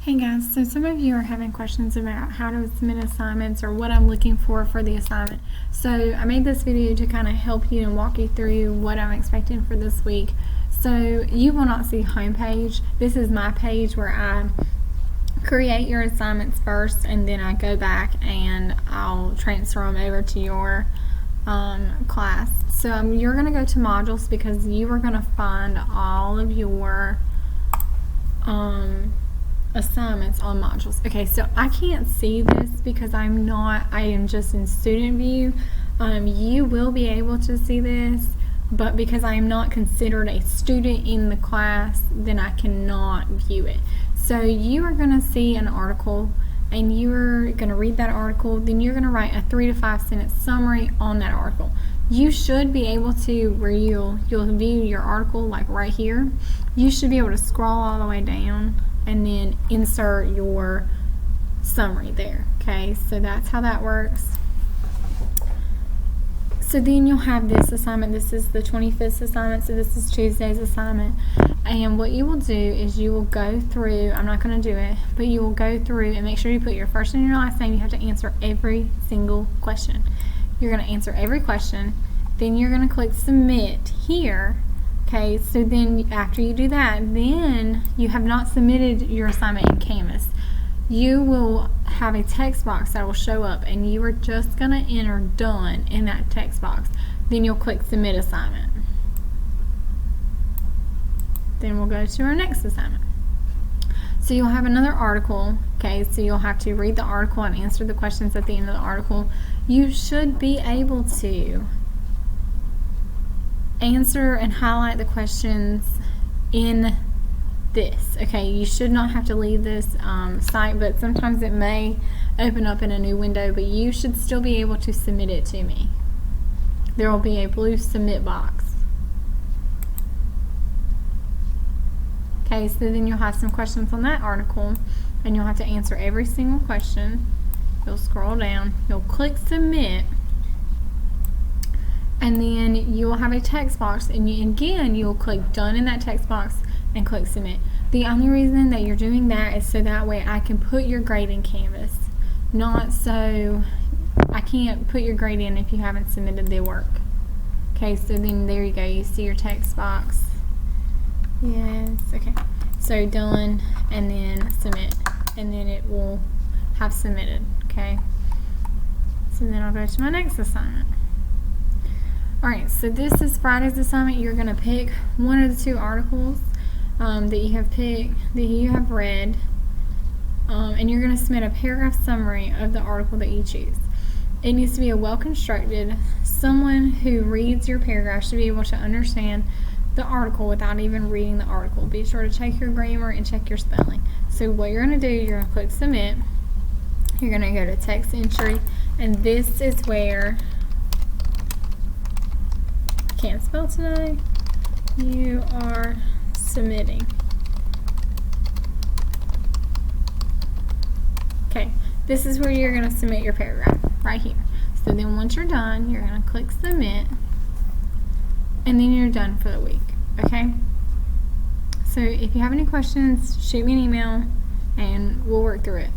Hey guys, so some of you are having questions about how to submit assignments or what I'm looking for the assignment. So I made this video to kind of help you and walk you through what I'm expecting for this week. So you will not see homepage. This is my page where I create your assignments first, and then I go back and I'll transfer them over to your class. So you're going to go to modules because you are going to find all of your assignments on modules. Okay, so I can't see this because I am just in student view. You will be able to see this, but because I am not considered a student in the class, then I cannot view it. So you are going to see an article and you're going to read that article, then you're going to write a 3 to 5 sentence summary on that article. You should be able to, where you'll view your article, like right here, you should be able to scroll all the way down and then insert your summary there. Okay, so that's how that works. So then you'll have this assignment. This is the 25th assignment, so this is Tuesday's assignment. And what you will do is you will go through, I'm not going to do it, but you will go through and make sure you put your first and your last name. You have to answer every single question. You're going to answer every question. Then you're going to click submit here. Okay, so then after you do that, then you have not submitted your assignment in Canvas. You will have a text box that will show up, and you are just going to enter done in that text box. Then you'll click submit assignment. Then we'll go to our next assignment. So you'll have another article. Okay, so you'll have to read the article and answer the questions at the end of the article. You should be able to answer and highlight the questions in this. Okay, you should not have to leave this site, but sometimes it may open up in a new window, but you should still be able to submit it to me. There will be a blue submit box. Okay, so then you'll have some questions on that article, and you'll have to answer every single question. You'll scroll down, you'll click submit, and then you will have a text box, and you'll click done in that text box and click submit. The only reason that you're doing that is so that way I can put your grade in Canvas, not so I can't put your grade in if you haven't submitted the work. Okay, so then there you go, you see your text box. Yes, okay, so done and then submit, and then it will have submitted. Okay, so then I'll go to my next assignment. Alright, so this is Friday's assignment. You're going to pick one of the two articles that you have picked, that you have read, and you're going to submit a paragraph summary of the article that you choose. It needs to be a well-constructed. Someone who reads your paragraph should be able to understand the article without even reading the article. Be sure to check your grammar and check your spelling. So what you're going to do, you're going to click submit. You're going to go to text entry, and this is where can't spell today. You are submitting. Okay, this is where you're going to submit your paragraph, right here. So then once you're done, you're going to click submit, and then you're done for the week. Okay? So if you have any questions, shoot me an email, and we'll work through it.